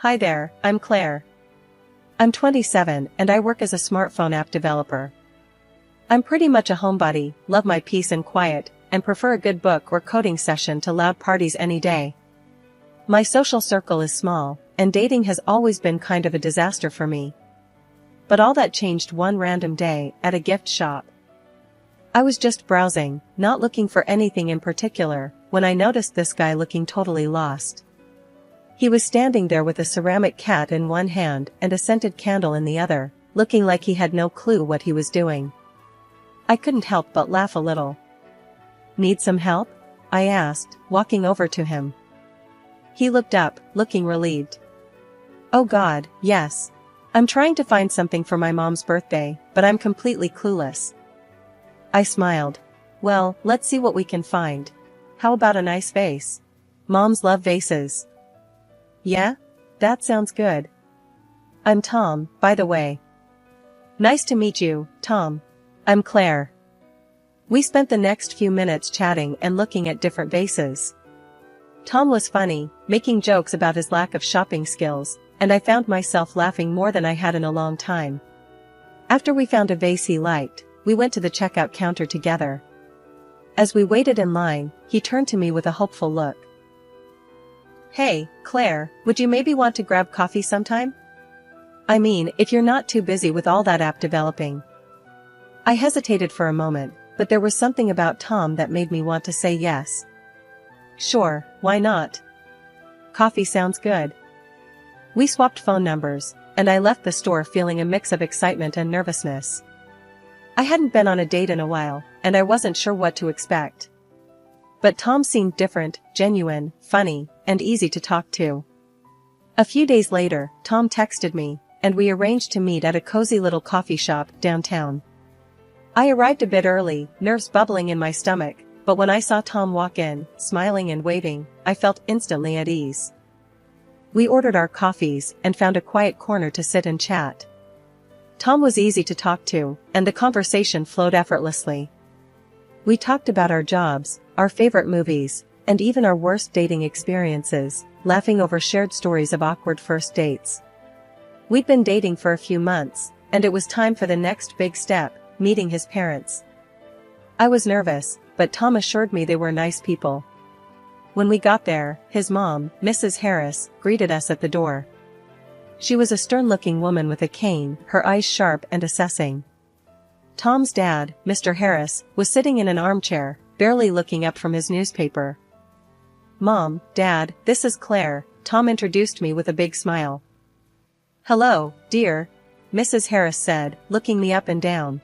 Hi there, I'm Claire. I'm 27 and I work as a smartphone app developer. I'm pretty much a homebody, love my peace and quiet, and prefer a good book or coding session to loud parties any day. My social circle is small, and dating has always been kind of a disaster for me. But all that changed one random day at a gift shop. I was just browsing, not looking for anything in particular, when I noticed this guy looking totally lost. He was standing there with a ceramic cat in one hand and a scented candle in the other, looking like he had no clue what he was doing. I couldn't help but laugh a little. "Need some help?" I asked, walking over to him. He looked up, looking relieved. "Oh God, yes. I'm trying to find something for my mom's birthday, but I'm completely clueless." I smiled. "Well, let's see what we can find. How about a nice vase? Moms love vases." "Yeah? That sounds good. I'm Tom, by the way." "Nice to meet you, Tom. I'm Claire." We spent the next few minutes chatting and looking at different vases. Tom was funny, making jokes about his lack of shopping skills, and I found myself laughing more than I had in a long time. After we found a vase he liked, we went to the checkout counter together. As we waited in line, he turned to me with a hopeful look. "Hey, Claire, would you maybe want to grab coffee sometime? I mean, if you're not too busy with all that app developing." I hesitated for a moment, but there was something about Tom that made me want to say yes. "Sure, why not? Coffee sounds good." We swapped phone numbers, and I left the store feeling a mix of excitement and nervousness. I hadn't been on a date in a while, and I wasn't sure what to expect. But Tom seemed different, genuine, funny, and easy to talk to. A few days later, Tom texted me, and we arranged to meet at a cozy little coffee shop downtown. I arrived a bit early, nerves bubbling in my stomach, but when I saw Tom walk in, smiling and waving, I felt instantly at ease. We ordered our coffees and found a quiet corner to sit and chat. Tom was easy to talk to, and the conversation flowed effortlessly. We talked about our jobs, our favorite movies, and even our worst dating experiences, laughing over shared stories of awkward first dates. We'd been dating for a few months, and it was time for the next big step, meeting his parents. I was nervous, but Tom assured me they were nice people. When we got there, his mom, Mrs. Harris, greeted us at the door. She was a stern-looking woman with a cane, her eyes sharp and assessing. Tom's dad, Mr. Harris, was sitting in an armchair, barely looking up from his newspaper. "Mom, Dad, this is Claire," Tom introduced me with a big smile. "Hello, dear," Mrs. Harris said, looking me up and down.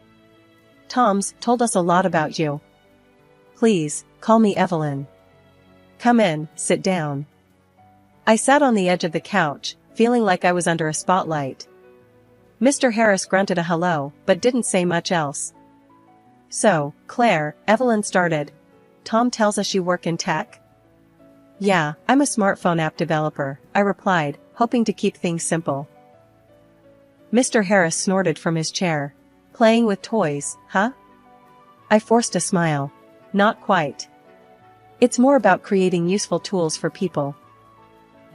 "Tom's told us a lot about you. Please, call me Evelyn. Come in, sit down." I sat on the edge of the couch, feeling like I was under a spotlight. Mr. Harris grunted a hello, but didn't say much else. "So, Claire," Evelyn started. "Tom tells us you work in tech?" "Yeah, I'm a smartphone app developer," I replied, hoping to keep things simple. Mr. Harris snorted from his chair. "Playing with toys, huh?" I forced a smile. "Not quite. It's more about creating useful tools for people."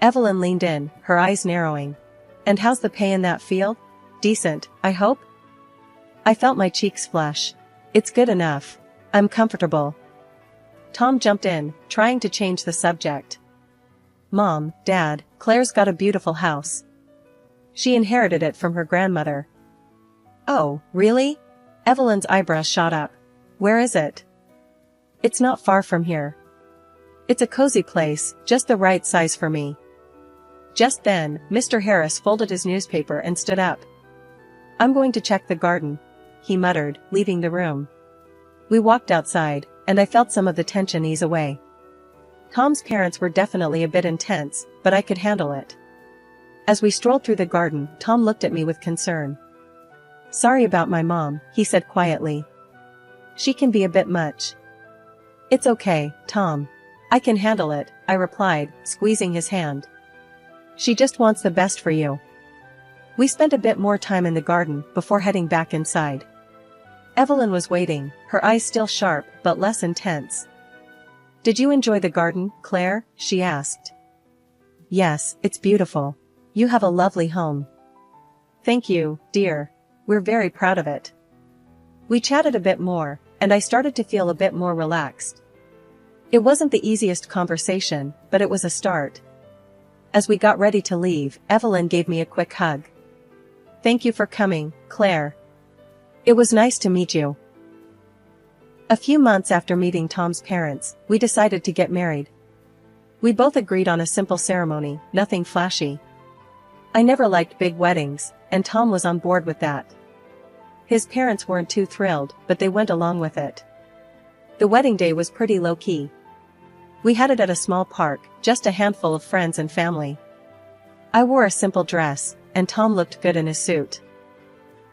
Evelyn leaned in, her eyes narrowing. "And how's the pay in that field? Decent, I hope?" I felt my cheeks flush. "It's good enough. I'm comfortable." Tom jumped in, trying to change the subject. "Mom, Dad, Claire's got a beautiful house. She inherited it from her grandmother." "Oh, really?" Evelyn's eyebrows shot up. "Where is it?" "It's not far from here. It's a cozy place, just the right size for me." Just then, Mr. Harris folded his newspaper and stood up. "I'm going to check the garden," he muttered, leaving the room. We walked outside, and I felt some of the tension ease away. Tom's parents were definitely a bit intense, but I could handle it. As we strolled through the garden, Tom looked at me with concern. "Sorry about my mom," he said quietly. "She can be a bit much." "It's okay, Tom. I can handle it," I replied, squeezing his hand. "She just wants the best for you." We spent a bit more time in the garden before heading back inside. Evelyn was waiting, her eyes still sharp but less intense. "Did you enjoy the garden, Claire?" she asked. "Yes, it's beautiful. You have a lovely home. Thank you, dear. We're very proud of it. We chatted a bit more, and I started to feel a bit more relaxed. It wasn't the easiest conversation, but it was a start. As we got ready to leave, Evelyn gave me a quick hug. Thank you for coming, Claire. It was nice to meet you. A few months after meeting Tom's parents, we decided to get married. We both agreed on a simple ceremony, nothing flashy. I never liked big weddings, and Tom was on board with that. His parents weren't too thrilled, but they went along with it. The wedding day was pretty low-key. We had it at a small park, just a handful of friends and family. I wore a simple dress, and Tom looked good in his suit.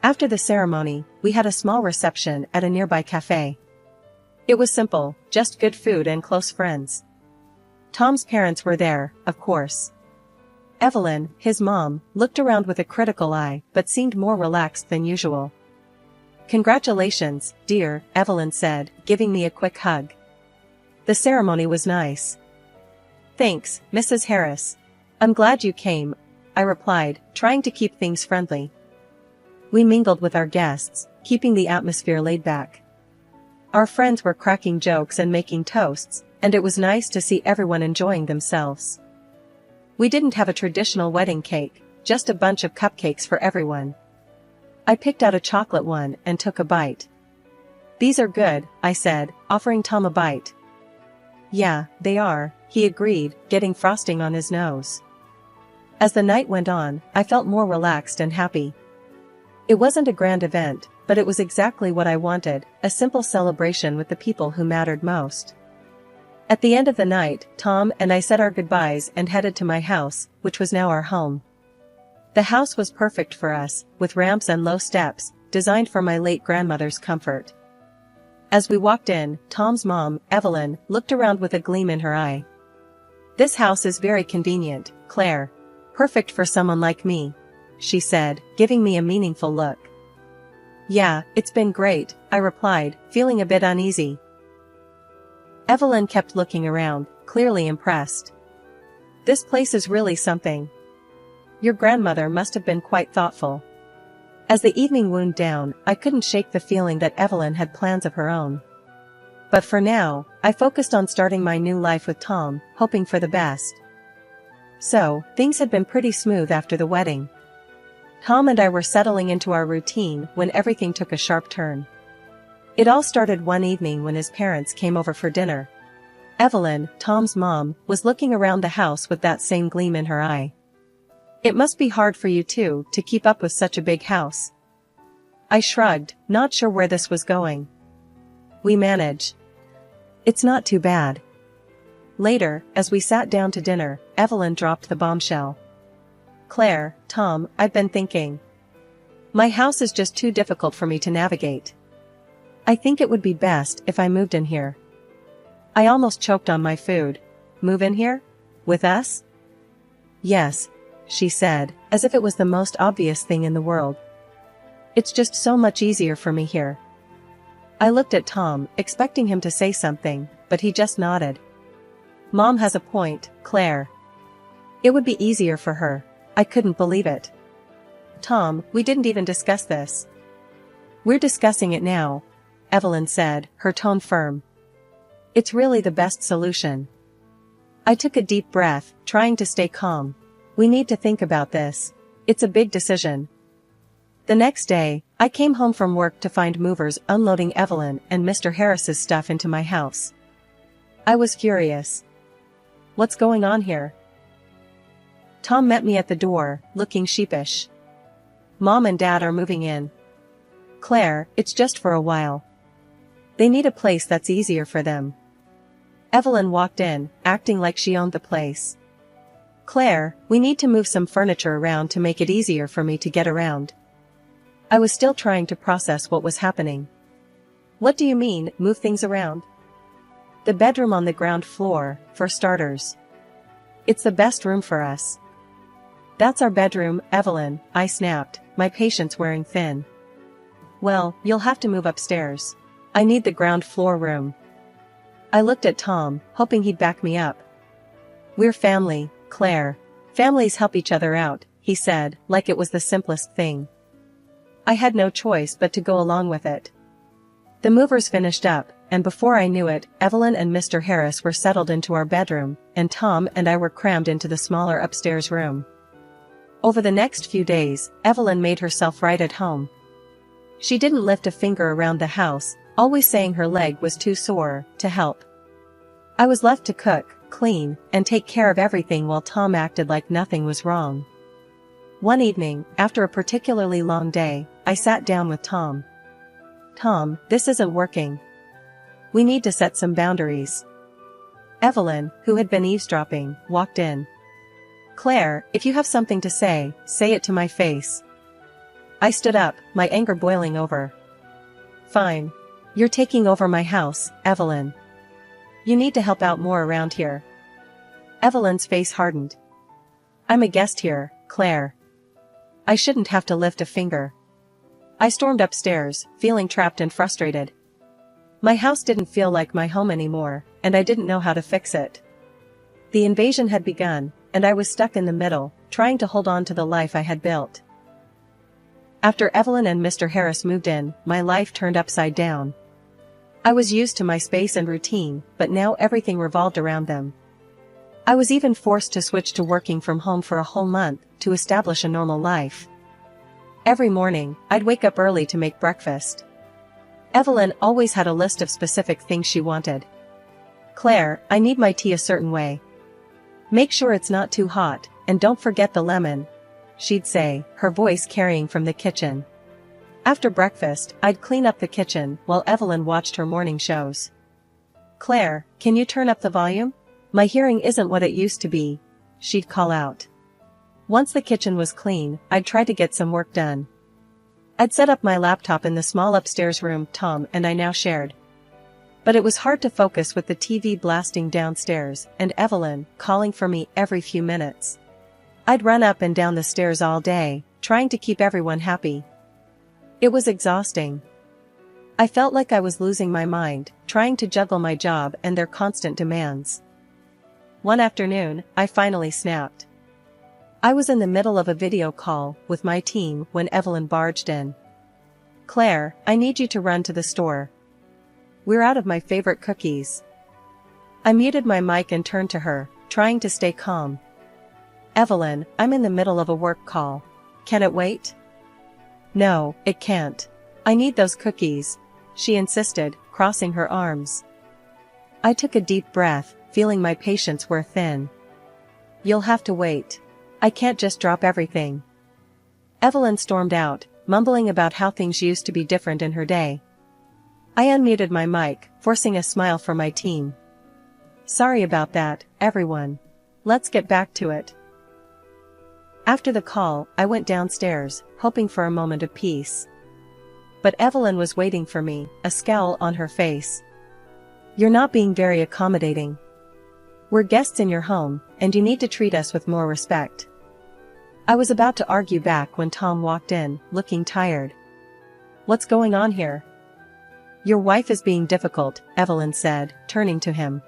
After the ceremony, we had a small reception at a nearby cafe. It was simple, just good food and close friends. Tom's parents were there, of course. Evelyn, his mom, looked around with a critical eye, but seemed more relaxed than usual. Congratulations, dear, Evelyn said, giving me a quick hug. The ceremony was nice. Thanks, Mrs. Harris. I'm glad you came, I replied, trying to keep things friendly. We mingled with our guests, keeping the atmosphere laid back. Our friends were cracking jokes and making toasts, and it was nice to see everyone enjoying themselves. We didn't have a traditional wedding cake, just a bunch of cupcakes for everyone. I picked out a chocolate one and took a bite. These are good, I said, offering Tom a bite. Yeah, they are, he agreed, getting frosting on his nose. As the night went on, I felt more relaxed and happy. It wasn't a grand event, but it was exactly what I wanted, a simple celebration with the people who mattered most. At the end of the night, Tom and I said our goodbyes and headed to my house, which was now our home. The house was perfect for us, with ramps and low steps, designed for my late grandmother's comfort. As we walked in, Tom's mom, Evelyn, looked around with a gleam in her eye. This house is very convenient, Claire. Perfect for someone like me, she said, giving me a meaningful look. Yeah, it's been great, I replied, feeling a bit uneasy. Evelyn kept looking around, clearly impressed. This place is really something. Your grandmother must have been quite thoughtful. As the evening wound down, I couldn't shake the feeling that Evelyn had plans of her own. But for now, I focused on starting my new life with Tom, hoping for the best. So, things had been pretty smooth after the wedding. Tom and I were settling into our routine when everything took a sharp turn. It all started one evening when his parents came over for dinner. Evelyn, Tom's mom, was looking around the house with that same gleam in her eye. It must be hard for you two to keep up with such a big house. I shrugged, not sure where this was going. We manage. It's not too bad. Later, as we sat down to dinner, Evelyn dropped the bombshell. Claire, Tom, I've been thinking. My house is just too difficult for me to navigate. I think it would be best if I moved in here. I almost choked on my food. Move in here? With us? Yes, she said, as if it was the most obvious thing in the world. It's just so much easier for me here. I looked at Tom, expecting him to say something, but he just nodded. Mom has a point, Claire. It would be easier for her. I couldn't believe it. Tom, we didn't even discuss this. We're discussing it now, Evelyn said, her tone firm. It's really the best solution. I took a deep breath, trying to stay calm. We need to think about this. It's a big decision. The next day, I came home from work to find movers unloading Evelyn and Mr. Harris's stuff into my house. I was furious. What's going on here? Tom met me at the door, looking sheepish. Mom and Dad are moving in. Claire, it's just for a while. They need a place that's easier for them. Evelyn walked in, acting like she owned the place. Claire, we need to move some furniture around to make it easier for me to get around. I was still trying to process what was happening. What do you mean, move things around? The bedroom on the ground floor, for starters. It's the best room for us. That's our bedroom, Evelyn, I snapped, my patience wearing thin. Well, you'll have to move upstairs. I need the ground floor room. I looked at Tom, hoping he'd back me up. We're family, Claire. Families help each other out, he said, like it was the simplest thing. I had no choice but to go along with it. The movers finished up, and before I knew it, Evelyn and Mr. Harris were settled into our bedroom, and Tom and I were crammed into the smaller upstairs room. Over the next few days, Evelyn made herself right at home. She didn't lift a finger around the house, always saying her leg was too sore to help. I was left to cook, clean, and take care of everything while Tom acted like nothing was wrong. One evening, after a particularly long day, I sat down with Tom. Tom, this isn't working. We need to set some boundaries. Evelyn, who had been eavesdropping, walked in. Claire, if you have something to say it to my face. I stood up, my anger boiling over. Fine. You're taking over my house, Evelyn. You need to help out more around here. Evelyn's face hardened. I'm a guest here, Claire. I shouldn't have to lift a finger. I stormed upstairs, feeling trapped and frustrated. My house didn't feel like my home anymore, and I didn't know how to fix it. The invasion had begun, and I was stuck in the middle, trying to hold on to the life I had built. After Evelyn and Mr. Harris moved in, my life turned upside down. I was used to my space and routine, but now everything revolved around them. I was even forced to switch to working from home for a whole month, to establish a normal life. Every morning, I'd wake up early to make breakfast. Evelyn always had a list of specific things she wanted. Claire, I need my tea a certain way. Make sure it's not too hot, and don't forget the lemon, she'd say, her voice carrying from the kitchen. After breakfast, I'd clean up the kitchen while Evelyn watched her morning shows. Claire, can you turn up the volume? My hearing isn't what it used to be, she'd call out. Once the kitchen was clean, I'd try to get some work done. I'd set up my laptop in the small upstairs room Tom and I now shared. But it was hard to focus with the TV blasting downstairs and Evelyn calling for me every few minutes. I'd run up and down the stairs all day, trying to keep everyone happy. It was exhausting. I felt like I was losing my mind, trying to juggle my job and their constant demands. One afternoon, I finally snapped. I was in the middle of a video call with my team when Evelyn barged in. Claire, I need you to run to the store. We're out of my favorite cookies. I muted my mic and turned to her, trying to stay calm. Evelyn, I'm in the middle of a work call. Can it wait? No, it can't. I need those cookies, she insisted, crossing her arms. I took a deep breath, feeling my patience wear thin. You'll have to wait. I can't just drop everything. Evelyn stormed out, mumbling about how things used to be different in her day. I unmuted my mic, forcing a smile for my team. Sorry about that, everyone. Let's get back to it. After the call, I went downstairs, hoping for a moment of peace. But Evelyn was waiting for me, a scowl on her face. You're not being very accommodating. We're guests in your home, and you need to treat us with more respect. I was about to argue back when Tom walked in, looking tired. What's going on here? Your wife is being difficult, Evelyn said, turning to him.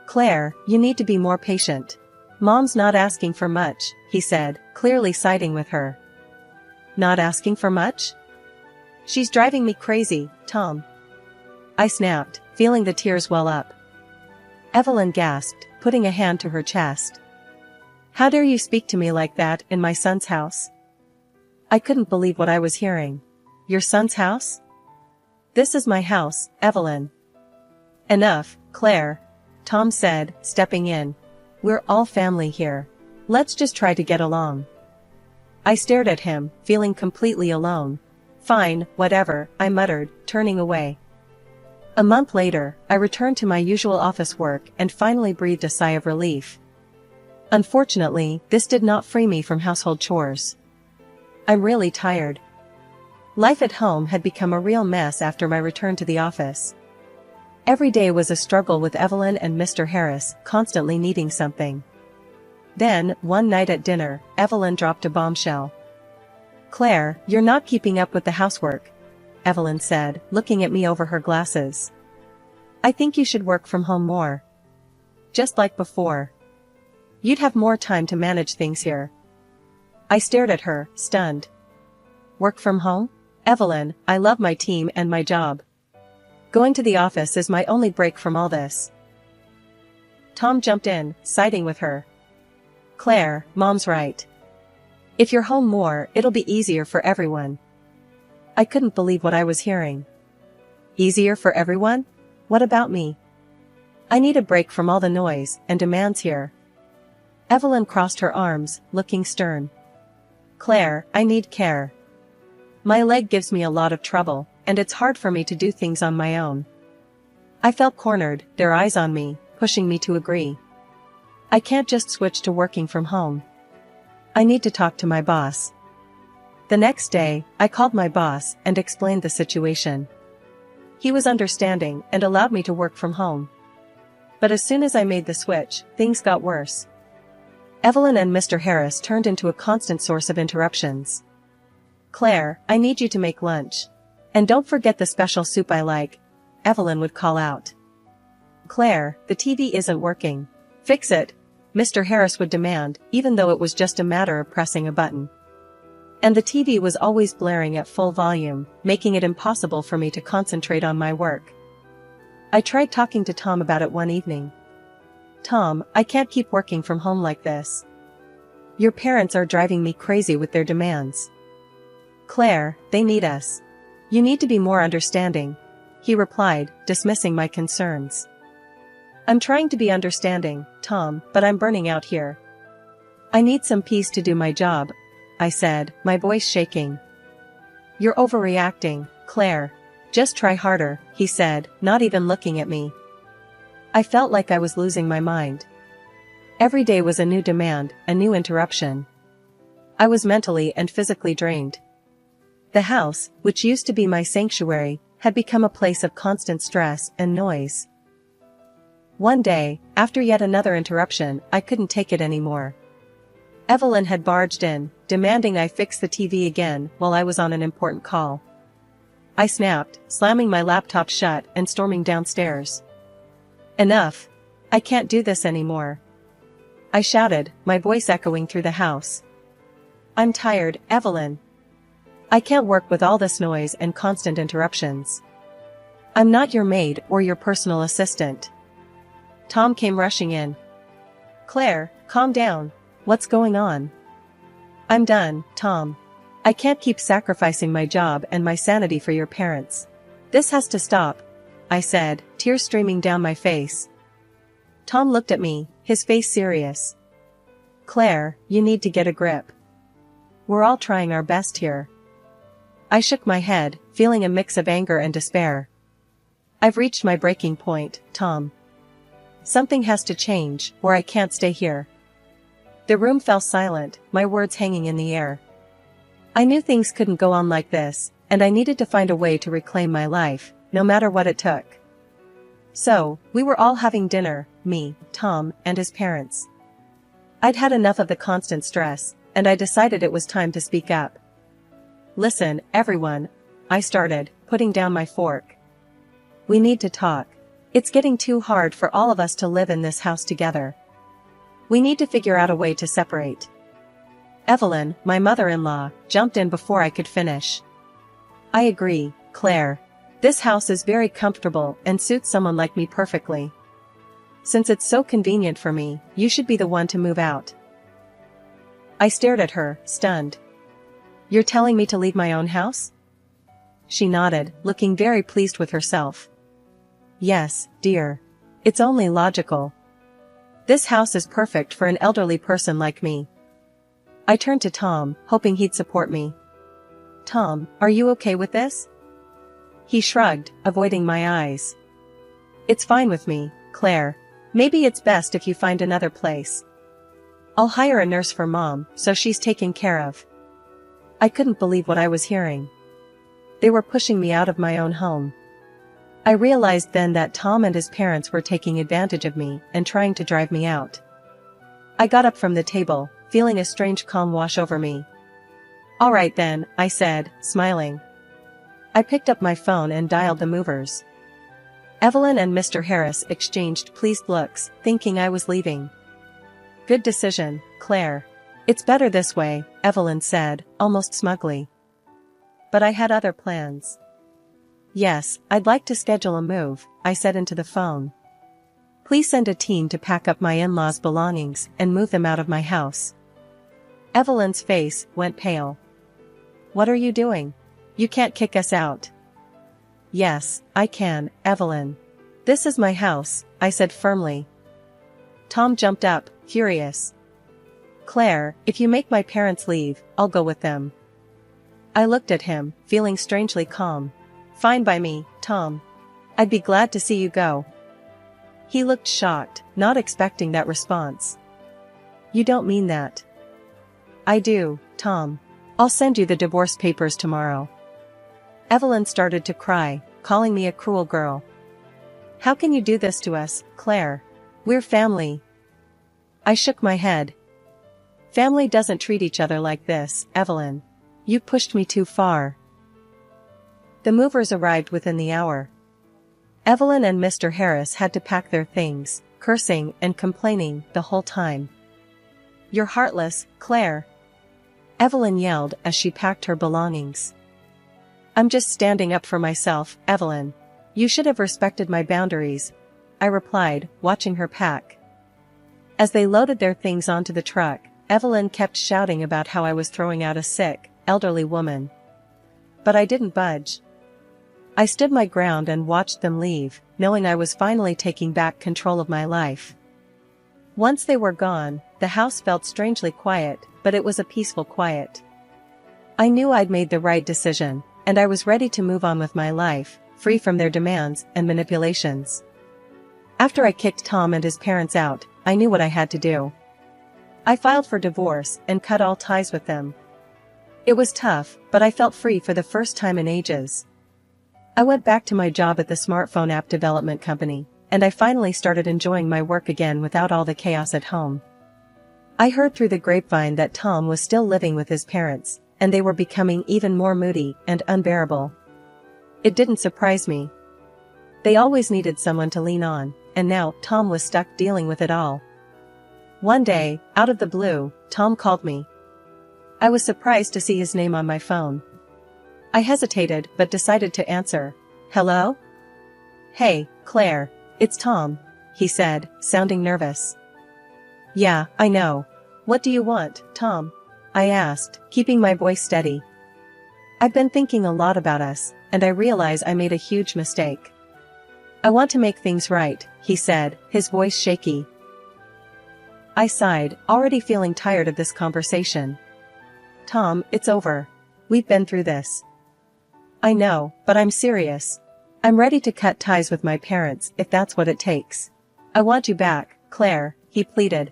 Claire, you need to be more patient. Mom's not asking for much, he said, clearly siding with her. Not asking for much? She's driving me crazy, Tom. I snapped, feeling the tears well up. Evelyn gasped, putting a hand to her chest. How dare you speak to me like that in my son's house? I couldn't believe what I was hearing. Your son's house? This is my house, Evelyn. Enough, Claire, Tom said, stepping in. We're all family here. Let's just try to get along. I stared at him, feeling completely alone. Fine, whatever, I muttered, turning away. A month later, I returned to my usual office work and finally breathed a sigh of relief. Unfortunately, this did not free me from household chores. I'm really tired. Life at home had become a real mess after my return to the office. Every day was a struggle with Evelyn and Mr. Harris, constantly needing something. Then, one night at dinner, Evelyn dropped a bombshell. Claire, you're not keeping up with the housework, Evelyn said, looking at me over her glasses. I think you should work from home more. Just like before. You'd have more time to manage things here. I stared at her, stunned. Work from home? Evelyn, I love my team and my job. Going to the office is my only break from all this. Tom jumped in, siding with her. Claire, Mom's right. If you're home more, it'll be easier for everyone. I couldn't believe what I was hearing. Easier for everyone? What about me? I need a break from all the noise and demands here. Evelyn crossed her arms, looking stern. Claire, I need care. My leg gives me a lot of trouble, and it's hard for me to do things on my own. I felt cornered, their eyes on me, pushing me to agree. I can't just switch to working from home. I need to talk to my boss. The next day, I called my boss and explained the situation. He was understanding and allowed me to work from home. But as soon as I made the switch, things got worse. Evelyn and Mr. Harris turned into a constant source of interruptions. Claire, I need you to make lunch. And don't forget the special soup I like, Evelyn would call out. Claire, the TV isn't working. Fix it, Mr. Harris would demand, even though it was just a matter of pressing a button. And the TV was always blaring at full volume, making it impossible for me to concentrate on my work. I tried talking to Tom about it one evening. Tom, I can't keep working from home like this. Your parents are driving me crazy with their demands. Claire, they need us. You need to be more understanding, he replied, dismissing my concerns. I'm trying to be understanding, Tom, but I'm burning out here. I need some peace to do my job, I said, my voice shaking. You're overreacting, Claire. Just try harder, he said, not even looking at me. I felt like I was losing my mind. Every day was a new demand, a new interruption. I was mentally and physically drained. The house, which used to be my sanctuary, had become a place of constant stress and noise. One day, after yet another interruption, I couldn't take it anymore. Evelyn had barged in, demanding I fix the TV again while I was on an important call. I snapped, slamming my laptop shut and storming downstairs. Enough. I can't do this anymore. I shouted, my voice echoing through the house. I'm tired, Evelyn. I can't work with all this noise and constant interruptions. I'm not your maid or your personal assistant. Tom came rushing in. Claire, calm down. What's going on? I'm done, Tom. I can't keep sacrificing my job and my sanity for your parents. This has to stop, I said, tears streaming down my face. Tom looked at me, his face serious. Claire, you need to get a grip. We're all trying our best here. I shook my head, feeling a mix of anger and despair. I've reached my breaking point, Tom. Something has to change, or I can't stay here. The room fell silent, my words hanging in the air. I knew things couldn't go on like this, and I needed to find a way to reclaim my life, no matter what it took. So, we were all having dinner, me, Tom, and his parents. I'd had enough of the constant stress, and I decided it was time to speak up. Listen, everyone, I started, putting down my fork. We need to talk. It's getting too hard for all of us to live in this house together. We need to figure out a way to separate. Evelyn, my mother-in-law, jumped in before I could finish. I agree, Claire. This house is very comfortable and suits someone like me perfectly. Since it's so convenient for me, you should be the one to move out. I stared at her, stunned. You're telling me to leave my own house? She nodded, looking very pleased with herself. Yes, dear. It's only logical. This house is perfect for an elderly person like me. I turned to Tom, hoping he'd support me. Tom, are you okay with this? He shrugged, avoiding my eyes. It's fine with me, Claire. Maybe it's best if you find another place. I'll hire a nurse for Mom, so she's taken care of. I couldn't believe what I was hearing. They were pushing me out of my own home. I realized then that Tom and his parents were taking advantage of me and trying to drive me out. I got up from the table, feeling a strange calm wash over me. All right then, I said, smiling. I picked up my phone and dialed the movers. Evelyn and Mr. Harris exchanged pleased looks, thinking I was leaving. Good decision, Claire. It's better this way, Evelyn said, almost smugly. But I had other plans. Yes, I'd like to schedule a move, I said into the phone. Please send a team to pack up my in-laws' belongings and move them out of my house. Evelyn's face went pale. What are you doing? You can't kick us out. Yes, I can, Evelyn. This is my house, I said firmly. Tom jumped up, furious. Claire, if you make my parents leave, I'll go with them. I looked at him, feeling strangely calm. Fine by me, Tom. I'd be glad to see you go. He looked shocked, not expecting that response. You don't mean that. I do, Tom. I'll send you the divorce papers tomorrow. Evelyn started to cry, calling me a cruel girl. How can you do this to us, Claire? We're family. I shook my head. Family doesn't treat each other like this, Evelyn. You pushed me too far. The movers arrived within the hour. Evelyn and Mr. Harris had to pack their things, cursing and complaining the whole time. You're heartless, Claire. Evelyn yelled as she packed her belongings. I'm just standing up for myself, Evelyn. You should have respected my boundaries, I replied, watching her pack. As they loaded their things onto the truck, Evelyn kept shouting about how I was throwing out a sick, elderly woman. But I didn't budge. I stood my ground and watched them leave, knowing I was finally taking back control of my life. Once they were gone, the house felt strangely quiet, but it was a peaceful quiet. I knew I'd made the right decision, and I was ready to move on with my life, free from their demands and manipulations. After I kicked Tom and his parents out, I knew what I had to do. I filed for divorce and cut all ties with them. It was tough, but I felt free for the first time in ages. I went back to my job at the smartphone app development company, and I finally started enjoying my work again without all the chaos at home. I heard through the grapevine that Tom was still living with his parents, and they were becoming even more moody and unbearable. It didn't surprise me. They always needed someone to lean on, and now Tom was stuck dealing with it all. One day, out of the blue, Tom called me. I was surprised to see his name on my phone. I hesitated but decided to answer. Hello? Hey, Claire, it's Tom, he said, sounding nervous. Yeah, I know. What do you want, Tom? I asked, keeping my voice steady. I've been thinking a lot about us, and I realize I made a huge mistake. I want to make things right, he said, his voice shaky. I sighed, already feeling tired of this conversation. Tom, it's over. We've been through this. I know, but I'm serious. I'm ready to cut ties with my parents if that's what it takes. I want you back, Claire, he pleaded.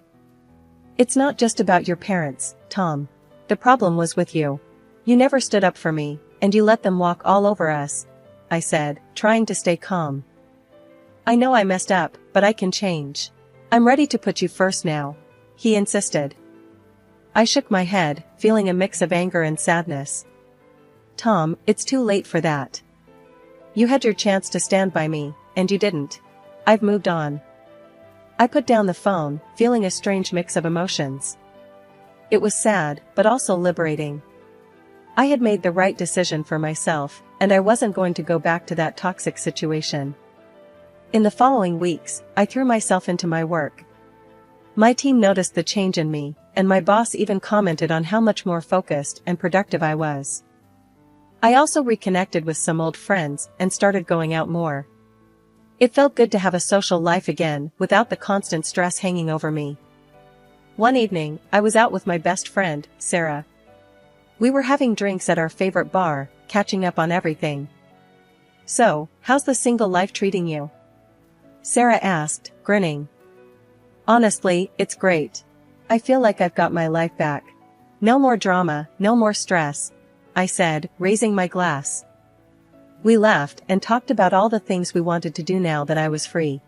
It's not just about your parents, Tom. The problem was with you. You never stood up for me, and you let them walk all over us, I said, trying to stay calm. I know I messed up, but I can change. I'm ready to put you first now, he insisted. I shook my head, feeling a mix of anger and sadness. Tom, it's too late for that. You had your chance to stand by me, and you didn't. I've moved on. I put down the phone, feeling a strange mix of emotions. It was sad, but also liberating. I had made the right decision for myself, and I wasn't going to go back to that toxic situation. In the following weeks, I threw myself into my work. My team noticed the change in me, and my boss even commented on how much more focused and productive I was. I also reconnected with some old friends and started going out more. It felt good to have a social life again without the constant stress hanging over me. One evening, I was out with my best friend, Sarah. We were having drinks at our favorite bar, catching up on everything. So, how's the single life treating you? Sarah asked, grinning. Honestly, it's great. I feel like I've got my life back. No more drama, no more stress, I said, raising my glass. We laughed and talked about all the things we wanted to do now that I was free.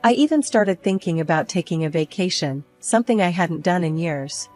I even started thinking about taking a vacation, something I hadn't done in years.